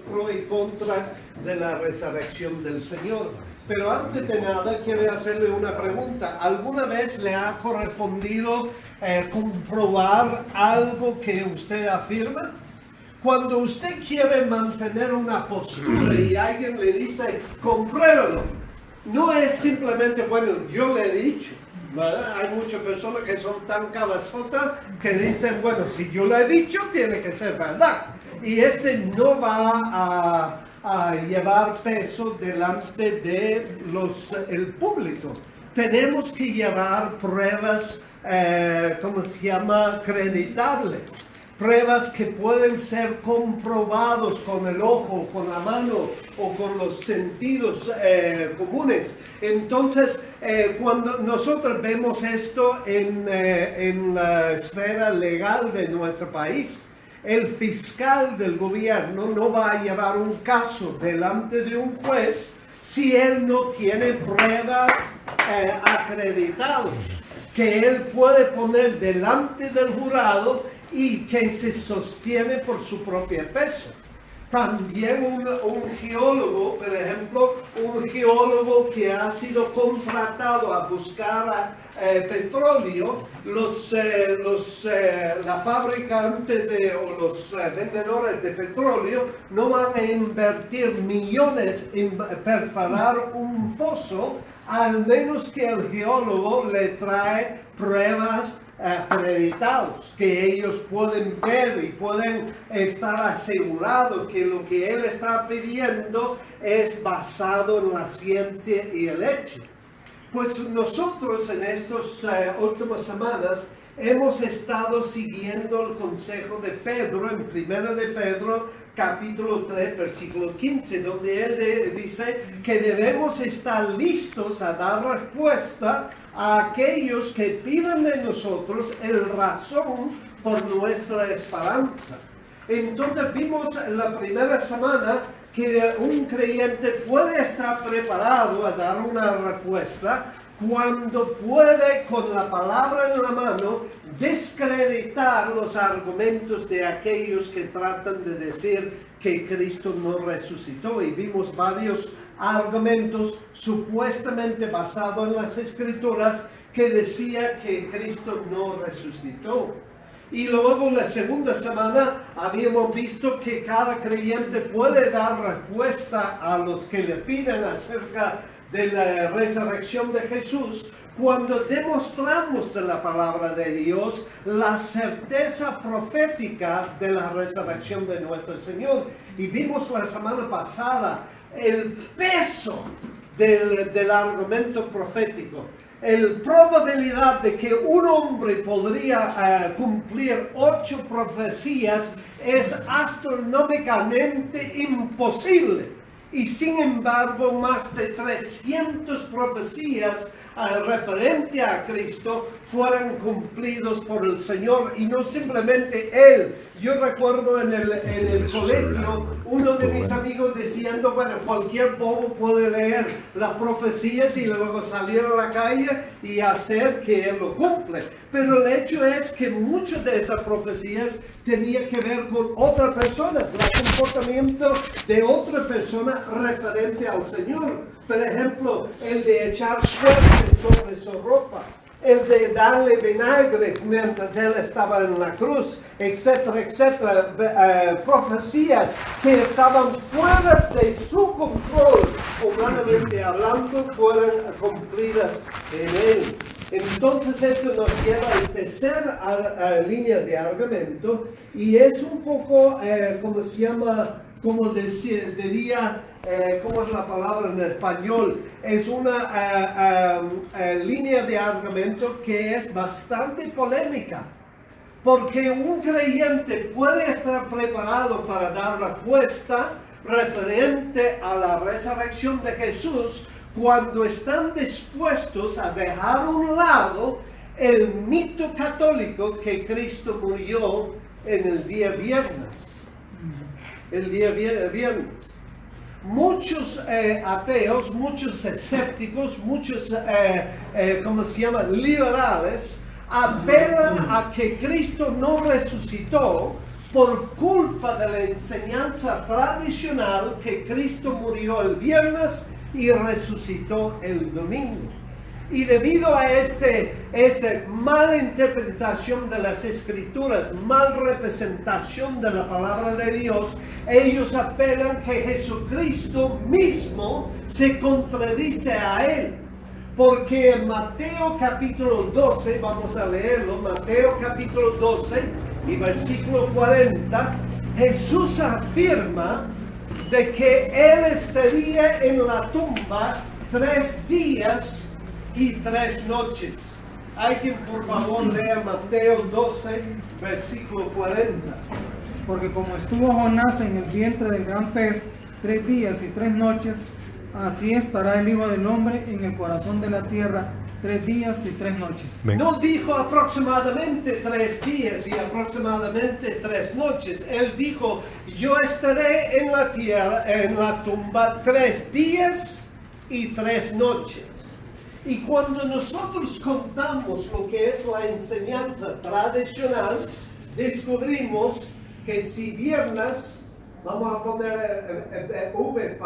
pro y contra de la resurrección del Señor. Pero antes de nada, quiero hacerle una pregunta. ¿Alguna vez le ha correspondido comprobar algo que usted afirma? Cuando usted quiere mantener una postura y alguien le dice, compruébalo, no es simplemente, bueno, yo le he dicho, ¿verdad? Hay muchas personas que son tan cabezotas que dicen, bueno, si yo le he dicho, tiene que ser verdad. Y no va a llevar peso delante de el público. Tenemos que llevar pruebas, acreditables. Pruebas que pueden ser comprobados con el ojo, con la mano o con los sentidos comunes. Entonces, cuando nosotros vemos esto en la esfera legal de nuestro país, el fiscal del gobierno no va a llevar un caso delante de un juez si él no tiene pruebas acreditadas que él puede poner delante del jurado y que se sostiene por su propio peso. También un geólogo, por ejemplo, un geólogo que ha sido contratado a buscar petróleo, la fabricante o los vendedores de petróleo no van a invertir millones en perforar un pozo, al menos que el geólogo le trae pruebas acreditados, que ellos pueden ver y pueden estar asegurados que lo que él está pidiendo es basado en la ciencia y el hecho. Pues nosotros en estas últimas semanas hemos estado siguiendo el consejo de Pedro en 1 de Pedro capítulo 3 versículo 15, donde él dice que debemos estar listos a dar respuesta a aquellos que pidan de nosotros el razón por nuestra esperanza. Entonces vimos en la primera semana que un creyente puede estar preparado a dar una respuesta cuando puede, con la palabra en la mano, desacreditar los argumentos de aquellos que tratan de decir que Cristo no resucitó. Y vimos varios argumentos supuestamente basados en las Escrituras que decía que Cristo no resucitó. Y luego la segunda semana habíamos visto que cada creyente puede dar respuesta a los que le piden acerca de la resurrección de Jesús cuando demostramos de la palabra de Dios la certeza profética de la resurrección de nuestro Señor. Y vimos la semana pasada el peso del argumento profético. La probabilidad de que un hombre podría cumplir 8 profecías es astronómicamente imposible. Y sin embargo, más de 300 profecías referente a Cristo fueron cumplidos por el Señor, y no simplemente Él. Yo recuerdo en el colegio, uno de mis amigos diciendo, bueno, cualquier bobo puede leer las profecías y luego salir a la calle y hacer que Él lo cumple. Pero el hecho es que muchas de esas profecías tenían que ver con otra persona, el comportamiento de otra persona referente al Señor. Por ejemplo, el de echar suerte sobre su ropa, el de darle vinagre mientras él estaba en la cruz, etcétera, etcétera. Profecías que estaban fuera de su control, humanamente hablando, fueron cumplidas en él. Entonces eso nos lleva a la tercera línea de argumento, y es un poco, ¿cómo se llama? ¿Cómo diría? ¿Cómo es la palabra en español? Es una línea de argumento que es bastante polémica, porque un creyente puede estar preparado para dar respuesta referente a la resurrección de Jesús cuando están dispuestos a dejar a un lado el mito católico que Cristo murió en el día viernes. El día viernes. Muchos ateos, muchos escépticos, muchos, ¿cómo se llama?, liberales, apelan a que Cristo no resucitó por culpa de la enseñanza tradicional que Cristo murió el viernes y resucitó el domingo. Y debido a esta mala interpretación de las Escrituras, mal representación de la palabra de Dios, ellos apelan que Jesucristo mismo se contradice a él. Porque en Mateo capítulo 12, vamos a leerlo, Mateo capítulo 12 y versículo 40, Jesús afirma de que él estaría en la tumba 3 días y 3 noches. Alguien por favor lea Mateo 12, versículo 40. Porque como estuvo Jonás en el vientre del gran pez 3 días y 3 noches, así estará el Hijo del Hombre en el corazón de la tierra 3 días y 3 noches. No dijo aproximadamente 3 días y aproximadamente 3 noches. Él dijo, yo estaré en la tierra, en la tumba 3 días y 3 noches. Y cuando nosotros contamos lo que es la enseñanza tradicional, descubrimos que si viernes, vamos a poner V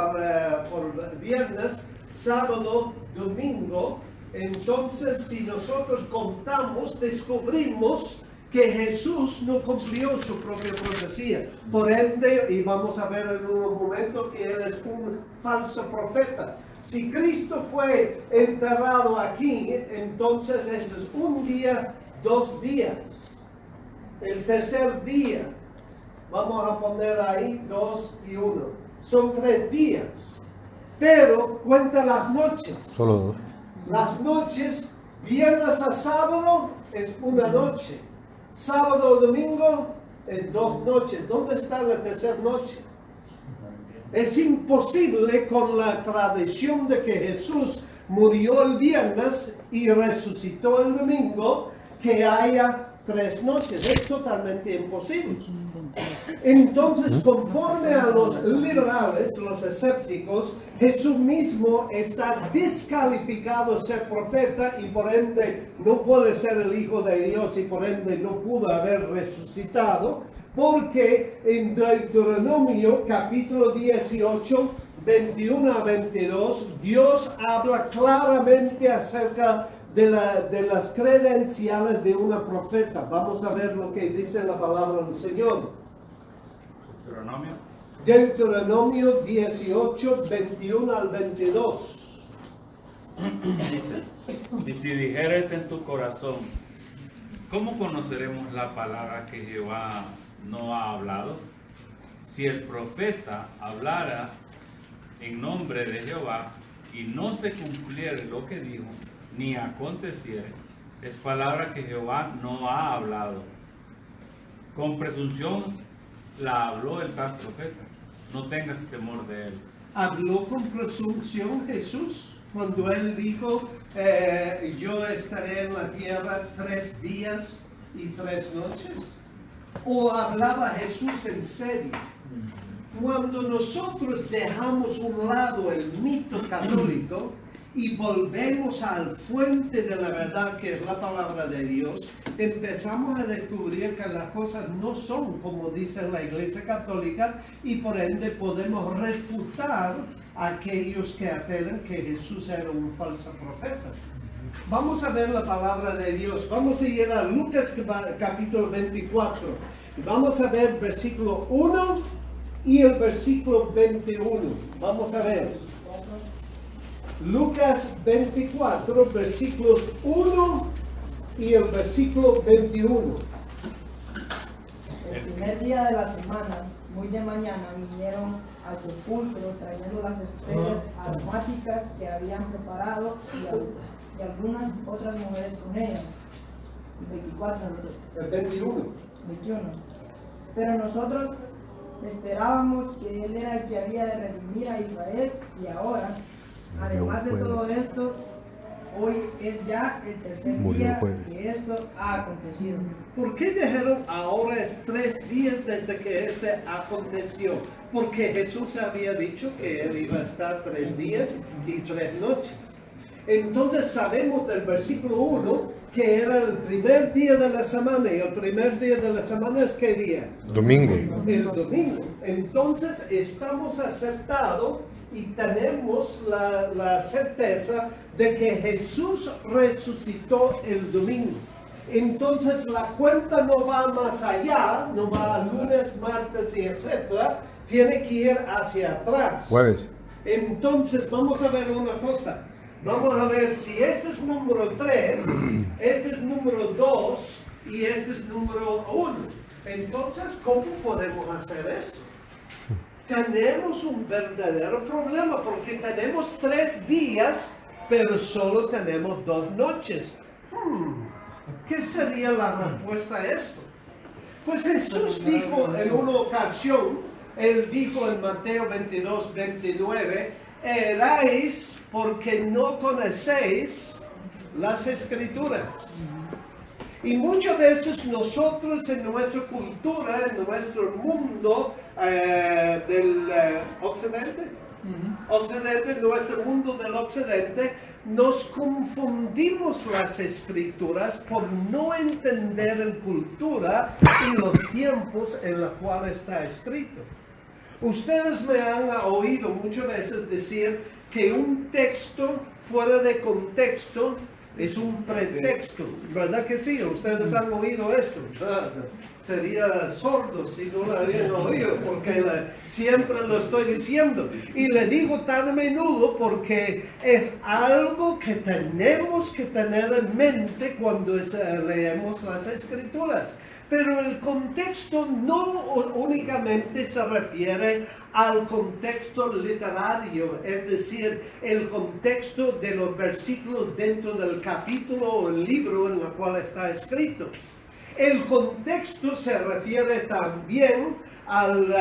por viernes, sábado, domingo, entonces si nosotros contamos, descubrimos que Jesús no cumplió su propia profecía. Por ende, y vamos a ver en un momento que Él es un falso profeta. Si Cristo fue enterrado aquí, entonces este es un día, 2 días. El tercer día, vamos a poner ahí 2 y 1. Son 3 días. Pero cuenta las noches. Solo 2. Las noches, viernes a sábado, es una noche. Sábado o domingo, es 2 noches. ¿Dónde está la tercera noche? Es imposible con la tradición de que Jesús murió el viernes y resucitó el domingo, que haya 3 noches. Es totalmente imposible. Entonces, conforme a los liberales, los escépticos, Jesús mismo está descalificado de ser profeta y por ende no puede ser el Hijo de Dios y por ende no pudo haber resucitado, porque en Deuteronomio capítulo 18, 21 a 22, Dios habla claramente acerca de las credenciales de una profeta. Vamos a ver lo que dice la palabra del Señor. Deuteronomio 18, 21 al 22. Dice, y si dijeres en tu corazón, ¿cómo conoceremos la palabra que Jehová no ha hablado? Si el profeta hablara en nombre de Jehová y no se cumpliere lo que dijo, ni aconteciere, es palabra que Jehová no ha hablado. Con presunción la habló el tal profeta. No tengas temor de él. ¿Habló con presunción Jesús cuando él dijo, yo estaré en la tierra 3 días y 3 noches? ¿O hablaba Jesús en serio? Cuando nosotros dejamos un lado el mito católico y volvemos al fuente de la verdad que es la palabra de Dios, empezamos a descubrir que las cosas no son como dice la Iglesia Católica y por ende podemos refutar a aquellos que apelan que Jesús era un falso profeta. Vamos a ver la palabra de Dios. Vamos a ir a Lucas capítulo 24. Vamos a ver versículo 1 y el versículo 21. Vamos a ver. Lucas 24, versículos 1 y el versículo 21. El primer día de la semana, muy de mañana, vinieron al sepulcro trayendo las especies aromáticas que habían preparado y algunas otras mujeres con ellas. 24, El 21. 21. Pero nosotros esperábamos que Él era el que había de redimir a Israel y ahora, además de todo esto, hoy es ya el tercer día que esto ha acontecido. ¿Por qué dijeron ahora es 3 días desde que este aconteció? Porque Jesús había dicho que él iba a estar 3 días y 3 noches. Entonces sabemos del versículo 1 que era el primer día de la semana, y el primer día de la semana es ¿qué día? Domingo. El domingo. Entonces estamos aceptados y tenemos la certeza de que Jesús resucitó el domingo. Entonces la cuenta no va más allá, no va a lunes, martes y etcétera, tiene que ir hacia atrás. Jueves. Entonces vamos a ver una cosa. Vamos a ver si este es número 3, este es número 2 y este es número 1. Entonces, ¿cómo podemos hacer esto? Tenemos un verdadero problema porque tenemos 3 días, pero solo tenemos 2 noches. ¿Qué sería la respuesta a esto? Pues Jesús dijo en una ocasión, Él dijo en Mateo 22, 29, eráis porque no conocéis las Escrituras. Y muchas veces nosotros en nuestra cultura, en nuestro mundo del occidente, en nuestro mundo del occidente, nos confundimos las Escrituras por no entender la cultura y los tiempos en los cuales está escrito. Ustedes me han oído muchas veces decir que un texto fuera de contexto es un pretexto, ¿verdad que sí? Ustedes han oído esto. Sería sordo si no lo habían oído, porque siempre lo estoy diciendo. Y le digo tan a menudo porque es algo que tenemos que tener en mente cuando leemos las Escrituras. Pero el contexto no únicamente se refiere al contexto literario, es decir, el contexto de los versículos dentro del capítulo o el libro en el cual está escrito. El contexto se refiere también al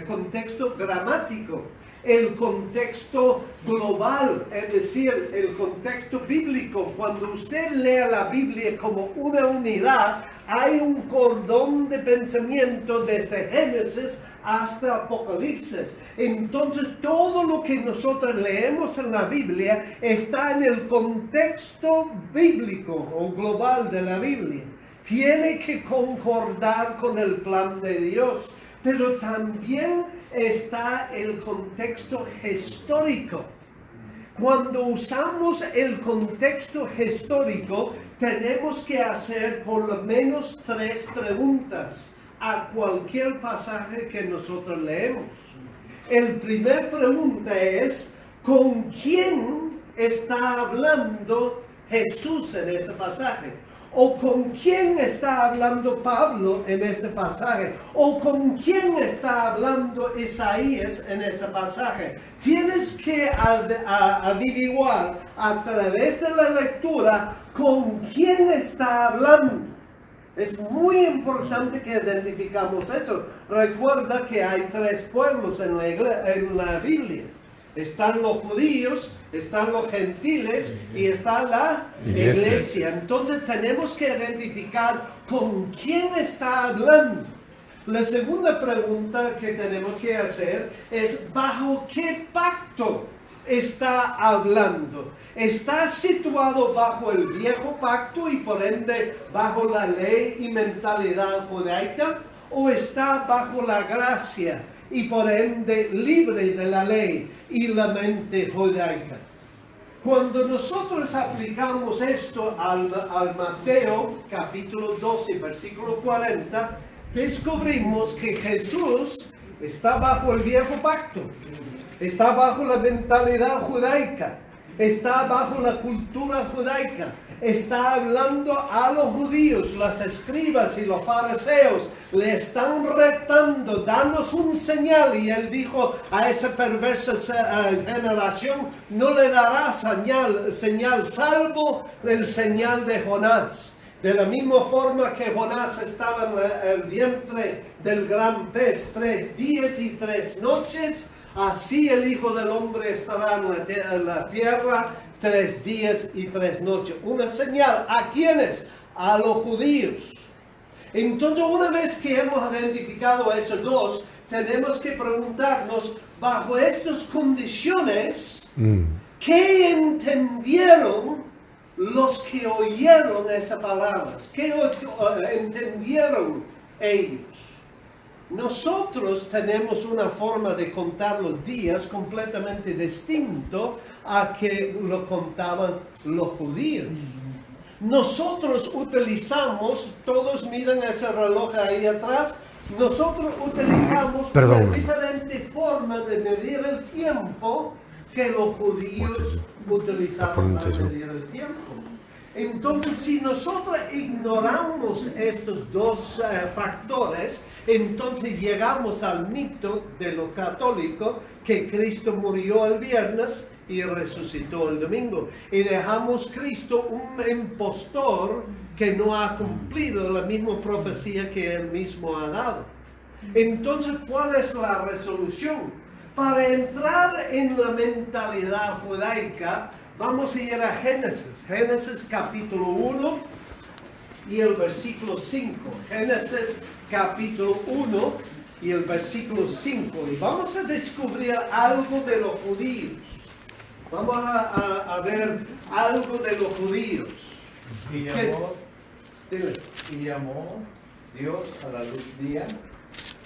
contexto gramático, el contexto global, es decir, el contexto bíblico. Cuando usted lea la Biblia como una unidad, hay un cordón de pensamiento desde Génesis hasta Apocalipsis. Entonces, todo lo que nosotros leemos en la Biblia está en el contexto bíblico o global de la Biblia. Tiene que concordar con el plan de Dios, pero también está el contexto histórico. Cuando usamos el contexto histórico, tenemos que hacer por lo menos 3 preguntas a cualquier pasaje que nosotros leemos. El primer pregunta es, ¿con quién está hablando Jesús en este pasaje? ¿O con quién está hablando Pablo en este pasaje? ¿O con quién está hablando Isaías en este pasaje? Tienes que averiguar a través de la lectura con quién está hablando. Es muy importante que identificamos eso. Recuerda que hay 3 pueblos en la Biblia. Están los judíos, están los gentiles y está la iglesia. Entonces tenemos que identificar con quién está hablando. La segunda pregunta que tenemos que hacer es ¿bajo qué pacto está hablando? ¿Está situado bajo el viejo pacto y por ende bajo la ley y mentalidad judaica? ¿O está bajo la gracia y por ende libre de la ley y la mente judaica? Cuando nosotros aplicamos esto al Mateo capítulo 12 versículo 40, descubrimos que Jesús está bajo el viejo pacto, está bajo la mentalidad judaica, está bajo la cultura judaica, está hablando a los judíos, los escribas y los fariseos, le están retando, danos un señal, y él dijo a esa perversa generación, no le dará señal salvo el señal de Jonás. De la misma forma que Jonás estaba en el vientre del gran pez 3 días y 3 noches, así el Hijo del Hombre estará en la tierra 3 días y 3 noches. Una señal, ¿a quiénes? A los judíos. Entonces, una vez que hemos identificado a esos dos, tenemos que preguntarnos, bajo estas condiciones, ¿Qué entendieron los que oyeron esas palabras? ¿Qué entendieron ellos? Nosotros tenemos una forma de contar los días completamente distinto a que lo contaban los judíos. Nosotros utilizamos, todos miran ese reloj ahí atrás, nosotros utilizamos una diferente forma de medir el tiempo que los judíos utilizaban para medir el tiempo. Entonces, si nosotros ignoramos estos dos factores, entonces llegamos al mito de lo católico, que Cristo murió el viernes y resucitó el domingo. Y dejamos Cristo un impostor que no ha cumplido la misma profecía que él mismo ha dado. Entonces, ¿cuál es la resolución? Para entrar en la mentalidad judaica, vamos a ir a Génesis. Génesis capítulo 1 y el versículo 5. Génesis capítulo 1 y el versículo 5. Y vamos a descubrir algo de los judíos. Vamos a ver algo de los judíos. Y llamó Dios a la luz día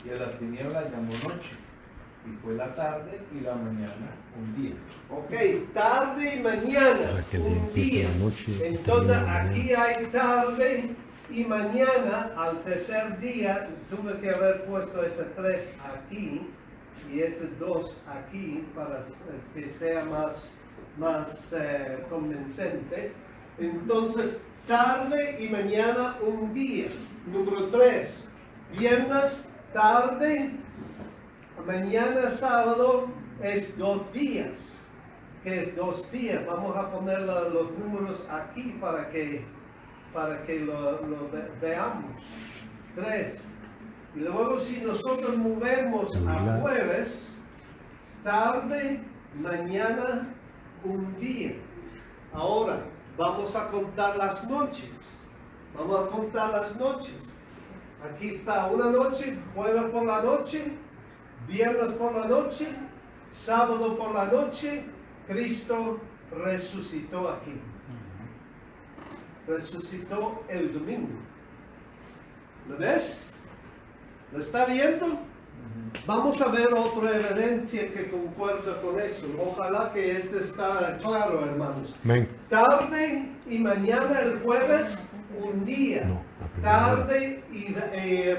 y a las tinieblas llamó noche. Y fue la tarde y la mañana un día. Ok, tarde y mañana un día. Entonces aquí hay tarde y mañana al tercer día. Tuve que haber puesto ese 3 aquí y este 2 aquí para que sea más convincente. Entonces, tarde y mañana un día. Número 3, viernes, tarde, mañana sábado es 2 días. ¿Qué es 2 días? Vamos a poner los números aquí para que lo veamos. 3. Y luego si nosotros movemos a jueves, tarde, mañana, un día. Ahora, vamos a contar las noches. Vamos a contar las noches. Aquí está una noche, jueves por la noche, viernes por la noche, sábado por la noche, Cristo resucitó aquí. Resucitó el domingo. ¿Lo ves? ¿Lo está viendo? Vamos a ver otra evidencia que concuerda con eso. Ojalá que este está claro, hermanos. Amén. Tarde y mañana el jueves, un día. Tarde y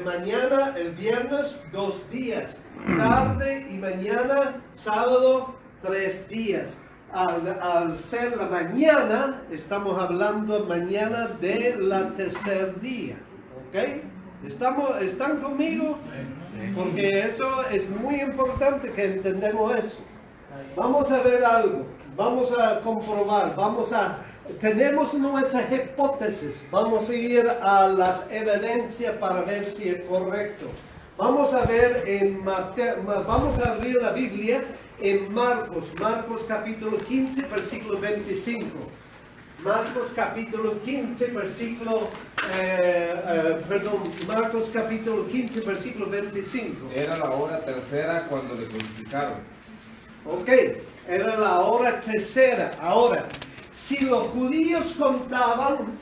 mañana el viernes, 2 días. Tarde y mañana sábado, 3 días. Al ser la mañana, estamos hablando mañana de la tercer día. ¿Ok? ¿Están conmigo? Porque eso es muy importante que entendamos eso. Vamos a ver algo, vamos a comprobar, tenemos nuestras hipótesis, vamos a ir a las evidencias para ver si es correcto. Vamos a ver vamos a abrir la Biblia en Marcos capítulo 15, versículo 25. Marcos capítulo 15, Marcos capítulo 15, versículo 25. Era la hora tercera cuando le crucificaron. Ok, era la hora tercera. Ahora, si los judíos contaban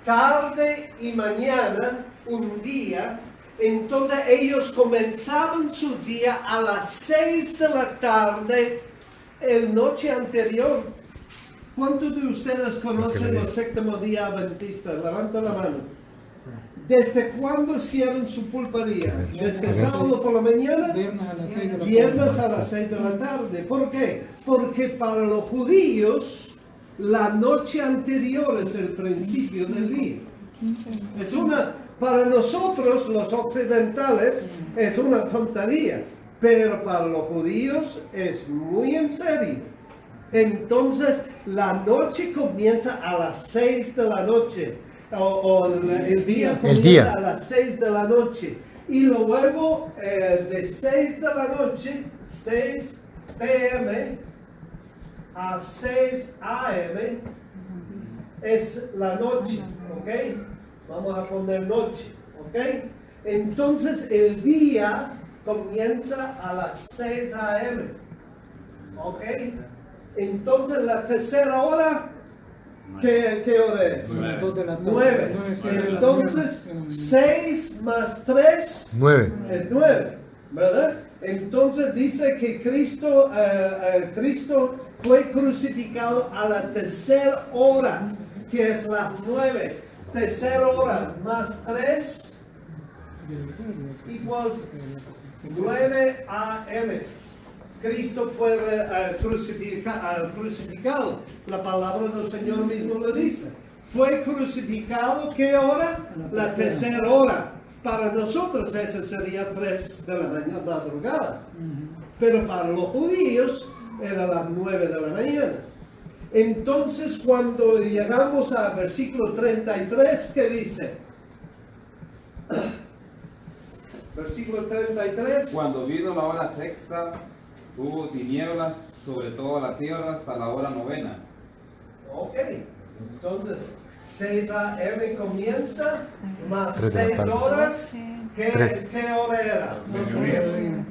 tarde y mañana, un día, entonces ellos comenzaban su día a las 6 de la tarde, el noche anterior. ¿Cuántos de ustedes conocen el séptimo día adventista? Levanta la mano. ¿Desde cuándo cierran su pulpería? ¿Desde sábado por la mañana? Viernes a las 6 de la tarde. ¿Por qué? Porque para los judíos la noche anterior es el principio del día. Para nosotros los occidentales es una tontería, pero para los judíos es muy en serio. Entonces, la noche comienza a las 6 de la noche, el día comienza a las 6 de la noche, y luego de 6 de la noche, 6 p.m. a 6 a.m. es la noche, ¿ok? Vamos a poner noche, ¿ok? Entonces, el día comienza a las 6 a.m., ¿ok? Entonces la tercera hora, ¿qué hora es? 2 de la tarde. 9. 9. Entonces 6 más 3 9. es 9, ¿verdad? Entonces dice que Cristo fue crucificado a la tercera hora, que es las 9. Tercera hora más 3 igual 9 a.m. Cristo fue crucificado. La palabra del Señor mismo lo dice. Fue crucificado, ¿qué hora? La tercera hora. Para nosotros esa sería 3 de la mañana, madrugada. Pero para los judíos era las 9 de la mañana. Entonces cuando llegamos al versículo 33, ¿qué dice? Versículo 33. Cuando vino la hora sexta, hubo tinieblas sobre toda la tierra hasta la hora novena. Ok, entonces 6 a.m. comienza, más 3 de la 6 tarde. horas. ¿Qué hora era?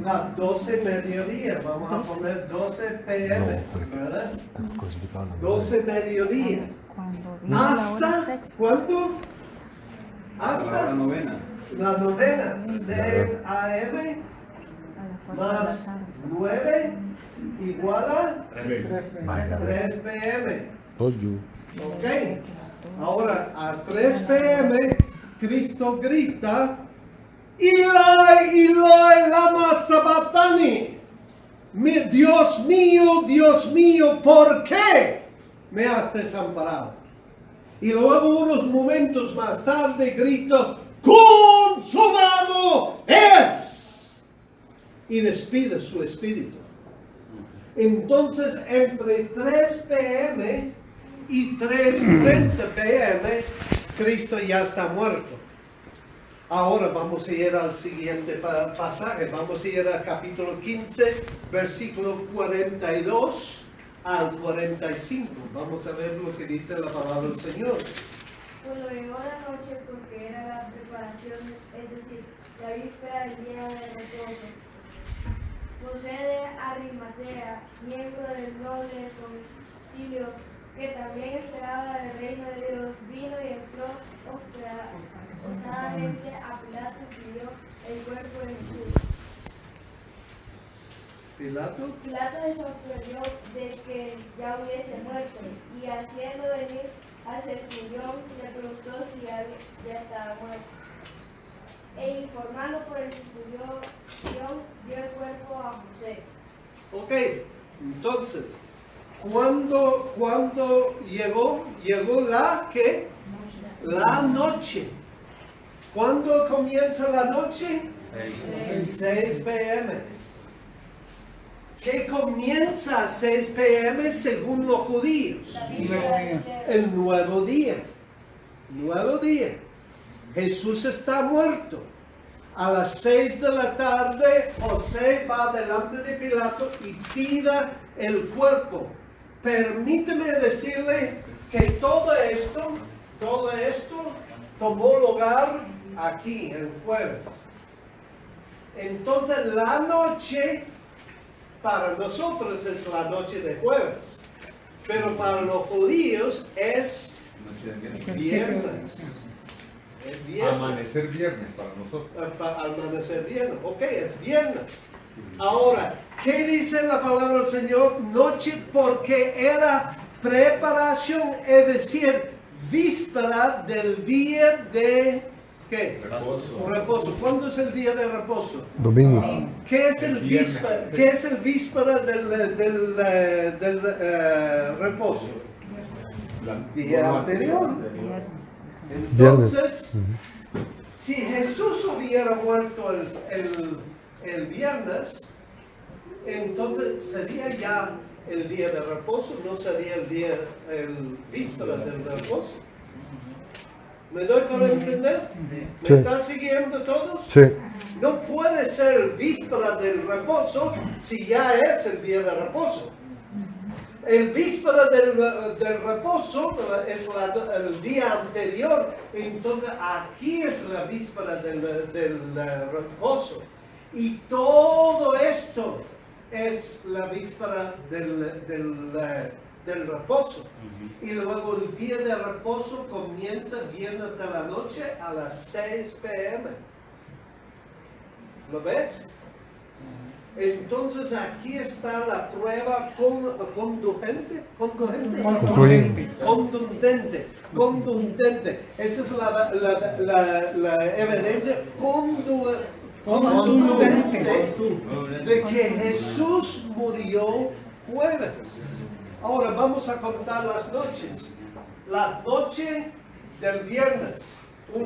Las 12 mediodía. Vamos a poner 12 p.m. ¿verdad? 12 mediodía. ¿Hasta cuándo? Hasta la hora Hasta novena. la novena. 6 a.m. más 9 igual a 3 p.m. Told you. Ok. Ahora a 3 p.m. Cristo grita: Eloi, Eloi, lama sabachthani. Dios mío, ¿por qué me has desamparado? Y luego unos momentos más tarde grita: consumado es. Y despide su espíritu. Entonces entre 3 p.m. y 3:30 p.m. Cristo ya está muerto. Ahora vamos a ir al siguiente pasaje. Vamos a ir al capítulo 15, versículo 42 al 45. Vamos a ver lo que dice la palabra del Señor. Cuando llegó la noche, porque era la preparación, es decir, la víspera del día de reposo, José de Arimatea, miembro del noble concilio, que también esperaba del reino de Dios, vino y entró osadamente a Pilato y pidió el cuerpo de Jesús. Pilato se sorprendió de que ya hubiese muerto, y haciendo venir al centurión le preguntó si ya estaba muerto. E informando por el centurión, dio el cuerpo a José. Ok, entonces, ¿cuándo llegó? Llegó la noche. ¿Cuándo comienza la noche? 6 p.m. ¿Qué comienza a 6 p.m. según los judíos? La víspera del día de El nuevo día. Nuevo día. Jesús está muerto. A las 6 de la tarde, José va delante de Pilato y pide el cuerpo. Permíteme decirle que todo esto tomó lugar aquí, el jueves. Entonces la noche para nosotros es la noche de jueves, pero para los judíos es Noche de viernes. viernes. Es viernes. Amanecer viernes para nosotros. Amanecer viernes, ok, es viernes. Ahora, ¿qué dice la palabra del Señor? Noche, porque era preparación, es decir, víspera del día de ¿qué? Reposo. Reposo. ¿Cuándo es el día de reposo? Domingo. ¿Qué es el viernes. víspera? ¿Qué es el víspera del reposo? Día anterior. Entonces, si Jesús hubiera muerto el viernes, entonces sería ya el día de reposo, no sería el víspera del reposo. ¿Me doy para entender? ¿Me Sí. están siguiendo todos? Sí. No puede ser el víspera del reposo si ya es el día de reposo. El víspera del reposo es el día anterior, entonces aquí es la víspera del reposo. Y todo esto es la víspera del reposo. Y luego el día de reposo comienza viernes de la noche a las 6 p.m. ¿Lo ves? Entonces aquí está la prueba contundente. Esa es la evidencia contundente de que Jesús murió jueves. Ahora vamos a contar las noches. La noche del viernes, 1.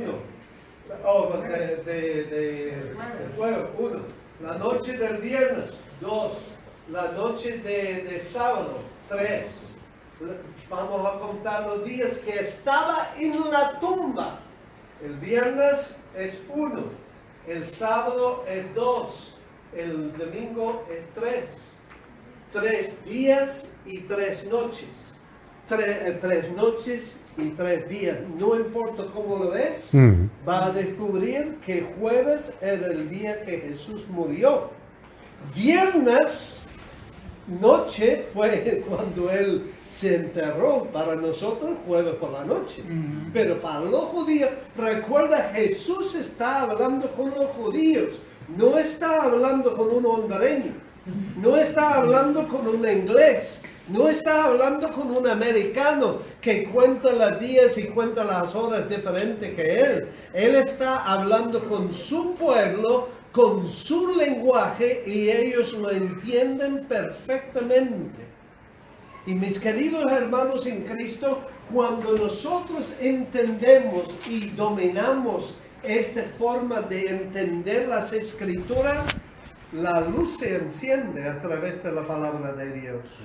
De jueves, 1. La noche del viernes, 2. La noche de sábado, 3. Vamos a contar los días que estaba en la tumba. El viernes es 1. El sábado es 2. El domingo es 3. 3 días y 3 noches. 3 noches y 3 días. No importa cómo lo ves, va a descubrir que jueves era el día que Jesús murió. Viernes noche fue cuando Él se enterró. Para nosotros jueves por la noche. Pero para los judíos, recuerda, Jesús está hablando con los judíos. No está hablando con un hondureño. No está hablando con un inglés. No está hablando con un americano que cuenta los días y cuenta las horas diferentes que él. Él está hablando con su pueblo, con su lenguaje, y ellos lo entienden perfectamente. Y mis queridos hermanos en Cristo, cuando nosotros entendemos y dominamos esta forma de entender las Escrituras, la luz se enciende a través de la palabra de Dios.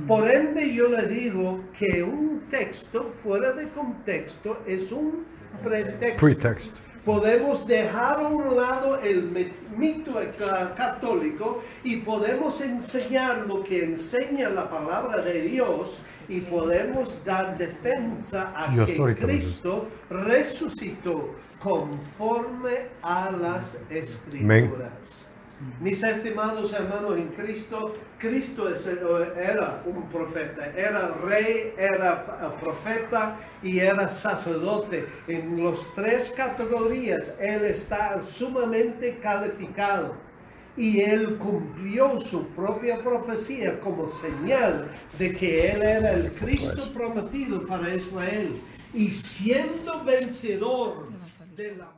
Por ende, yo le digo que un texto fuera de contexto es un pretexto. Podemos dejar a un lado el mito católico y podemos enseñar lo que enseña la palabra de Dios, y podemos dar defensa a que Cristo resucitó conforme a las Escrituras. Mis estimados hermanos en Cristo, Cristo era un profeta, era rey, era profeta y era sacerdote. En las 3 categorías Él está sumamente calificado, y Él cumplió su propia profecía como señal de que Él era el Cristo prometido para Israel, y siendo vencedor de la